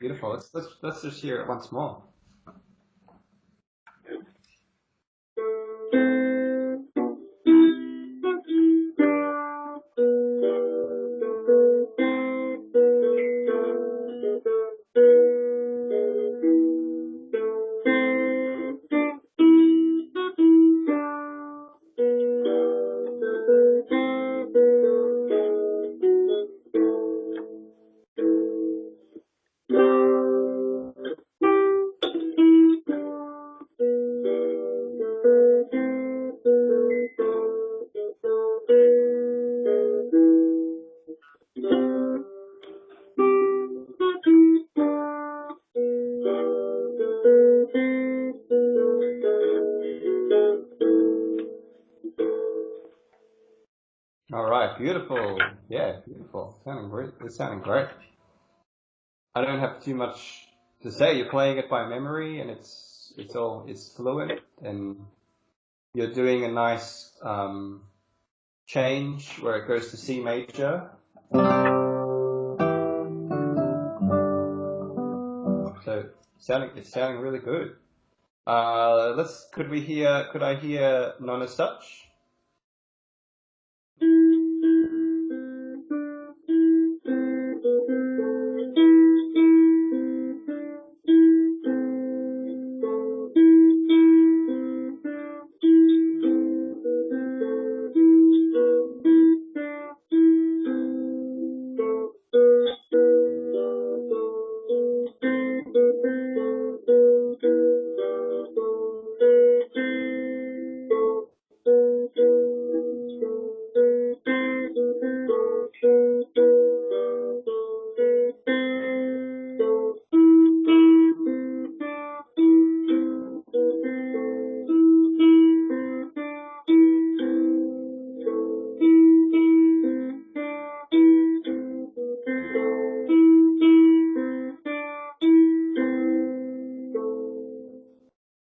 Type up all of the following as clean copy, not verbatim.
beautiful. Let's just hear it once more. All right, beautiful. Yeah, beautiful. Sounding great. It's sounding great. I don't have too much to say. You're playing it by memory, and it's fluent, and you're doing a nice change where it goes to C major. So it's sounding really good. Could I hear Nonna's touch?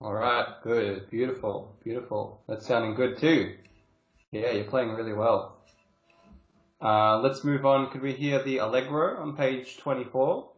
All right, good, beautiful, beautiful. That's sounding good too. Yeah, you're playing really well. Let's move on. Could we hear the Allegro on page 24?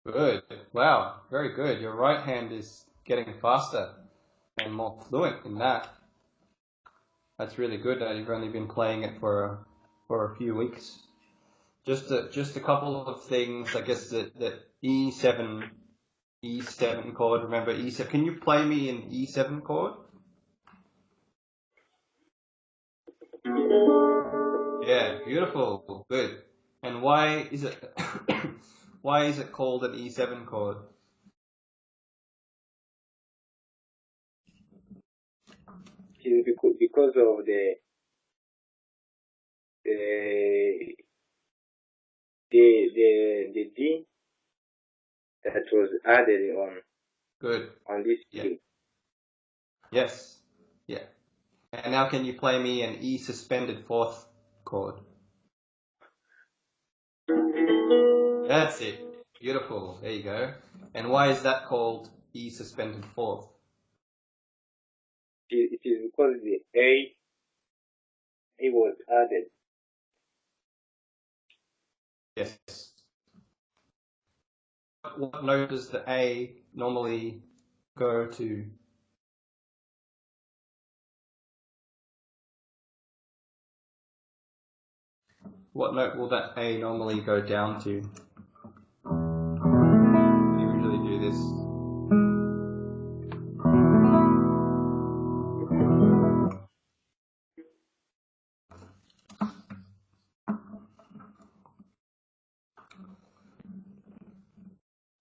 Good. Wow, very good. Your right hand is getting faster and more fluent in that. That's really good that you've only been playing it for a few weeks. Just a couple of things. I guess that E7 chord. Remember E7? Can you play me an E7 chord? Yeah, beautiful. Good. And why is it why is it called an E7 chord? Because of the D that was added on. Good. On this key. Yes. Yeah. And now can you play me an E suspended fourth chord? That's it. Beautiful. There you go. And why is that called E suspended fourth? It is because the A was added. Yes. What note does the A normally go to? What note will that A normally go down to? You usually do this.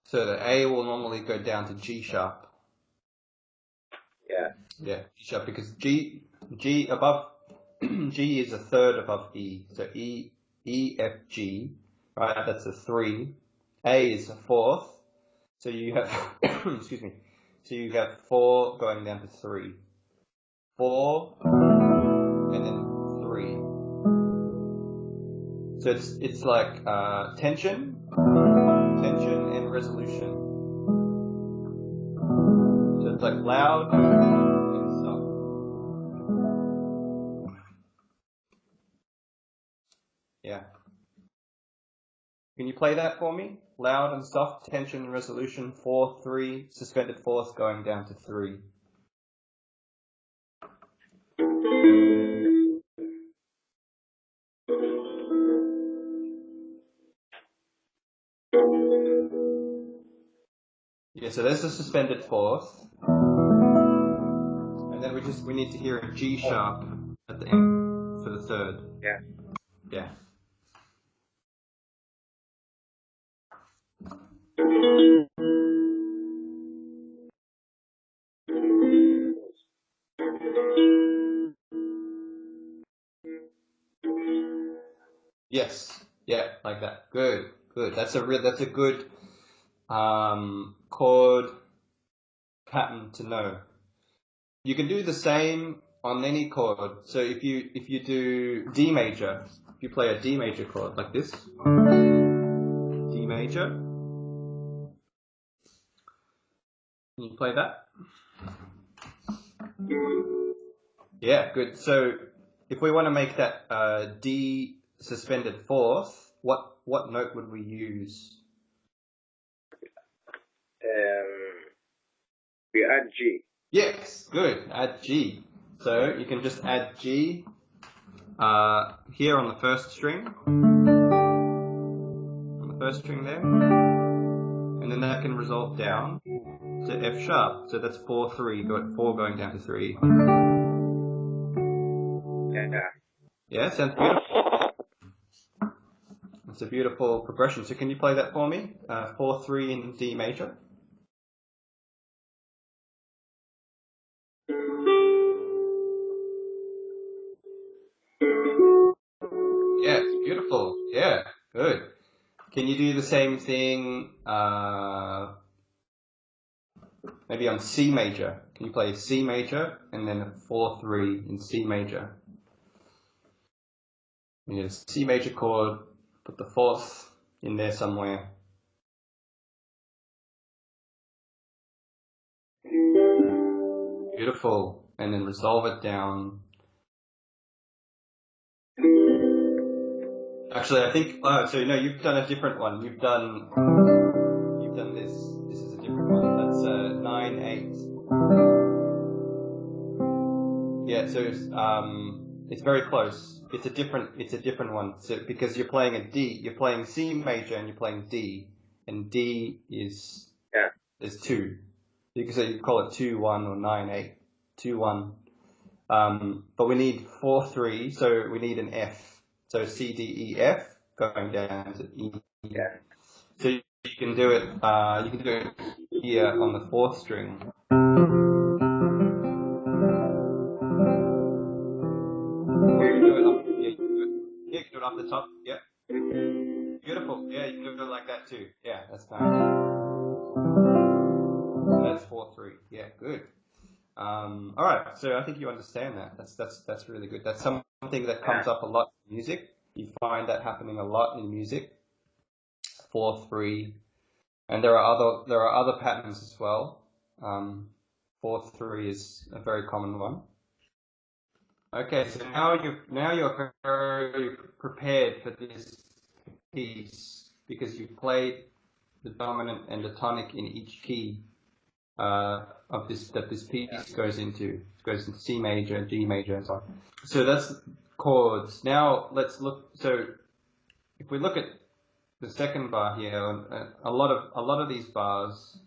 So the A will normally go down to G sharp. Yeah. Yeah, G sharp, because G above G is a third above E. So E, F, G, right? That's a 3. A is a fourth. So you have, excuse me. So you have 4 going down to 3. 4, and then 3. So it's like tension, and resolution. So it's like loud and soft. Yeah. Can you play that for me? Loud and soft, tension and resolution, 4, 3, suspended fourth going down to 3. Yeah, so there's the suspended fourth. And then we need to hear a G sharp at the end for the third. Yeah. Yeah. Yes. Yeah, like that. Good. Good. That's a good chord pattern to know. You can do the same on any chord. So if you do D major, if you play a D major chord like this, D major, can you play that? Yeah, good. So if we want to make that D suspended fourth, what note would we use? We add G. Yes, good. Add G. So you can just add G here on the first string. On the first string there. And then that can resolve down to F sharp. So that's 4, 3. Got 4 going down to 3. Yeah. Yeah, sounds beautiful. It's a beautiful progression. So can you play that for me? 4, 3 in D major. Yeah, it's beautiful. Yeah, good. Can you do the same thing maybe on C major? Can you play C major and then a 4, 3 in C major? You need a C major chord, put the fourth in there somewhere. Beautiful. And then resolve it down. Actually, I think, so no, you've done a different one. You've done this. This is a different one. That's 9, 8. Yeah, so it's very close. It's a different one. So because you're playing a D, you're playing C major and you're playing D, and D is 2. You call it 2, 1 or 9, 8, 2, 1. But we need 4, 3, so we need an F. So C, D, E, F going down to E. Yeah. So you can do it. You can do it here on the fourth string. Or you can do it up. Yeah, you can do it off the top. Yeah. Beautiful. Yeah, you can do it like that too. Yeah, that's nice. That's 4, 3. Yeah, good. All right. So I think you understand that. That's really good. That's something that comes up a lot in music. You find that happening a lot in music. 4, 3, and there are other patterns as well. 4, 3 is a very common one. Okay, so now you're very prepared for this piece because you've played the dominant and the tonic in each key of this piece goes into C major, G major, and so on. So that's chords. Now let's look. So if we look at the second bar here, a lot of these bars,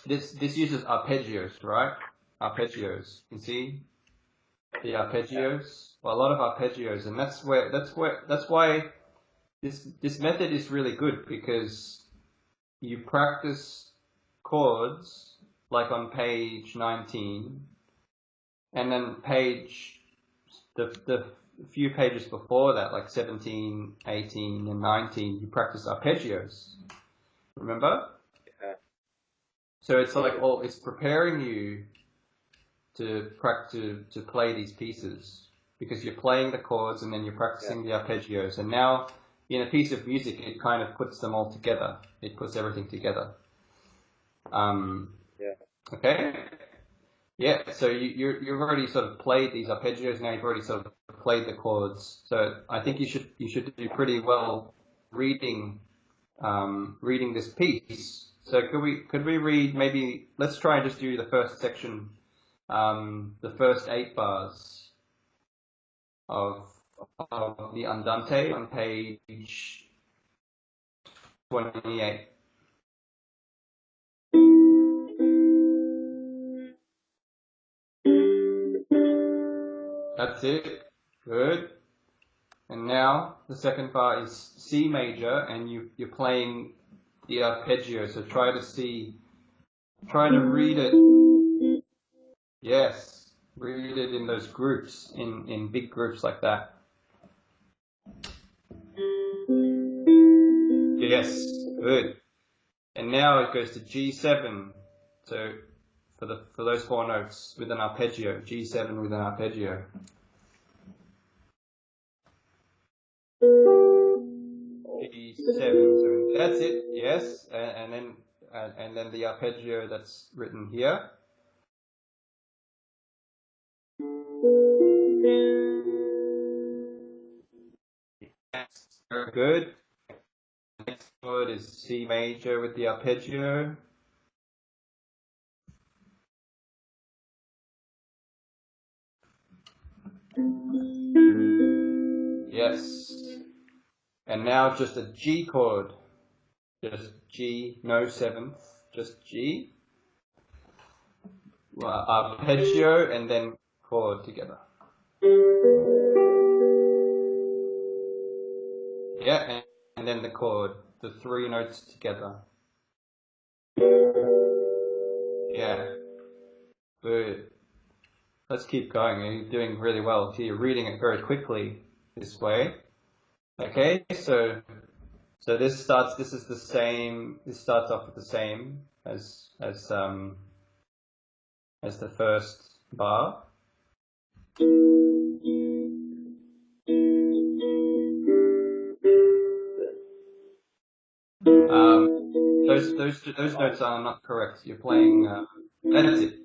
this uses arpeggios, right? Arpeggios. You can see the arpeggios. Well, a lot of arpeggios, and that's why this method is really good because you practice chords like on page 19, and then the few pages before that, like 17, 18, and 19, you practice arpeggios. Remember? Yeah. So it's like it's preparing you to practice to play these pieces, because you're playing the chords and then you're practicing the arpeggios. And now in a piece of music, it kind of puts them all together. It puts everything together. Yeah. Okay. Yeah. So you've already sort of played these arpeggios. Now you've already sort of played the chords. So I think you should do pretty well reading this piece. So could we read, maybe let's try and just do the first section, the first 8 bars of the Andante on page 28. That's it. Good. And now the second bar is C major, and you're playing the arpeggio. So try to read it. Yes, read it in those groups, in big groups like that. Yes, good. And now it goes to G7. So for those 4 notes with an arpeggio, G7 with an arpeggio. G7. So that's it. Yes, and then the arpeggio that's written here. Very good. Next word is C major with the arpeggio. Yes. And now just a G chord. Just G, no 7th, just G. Arpeggio and then chord together. Yeah, and then the chord, the 3 notes together. Yeah, good. Let's keep going. You're doing really well. So you're reading it very quickly this way. Okay, so this starts off with the same as the first bar. Those notes are not correct. You're playing. That's it.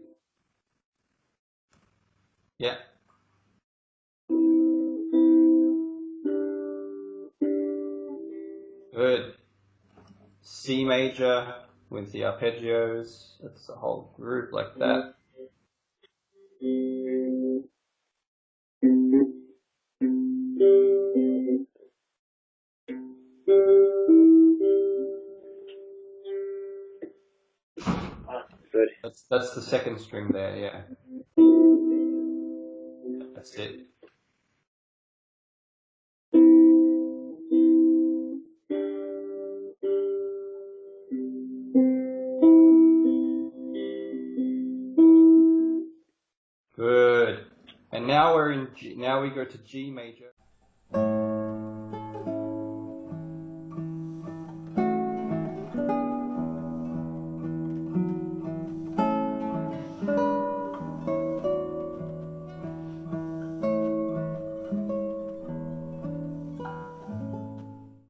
Yeah. Good. C major with the arpeggios. That's the whole group like that. Good. That's the second string there, yeah. That's it. Good. And now we're in G. Now we go to G major.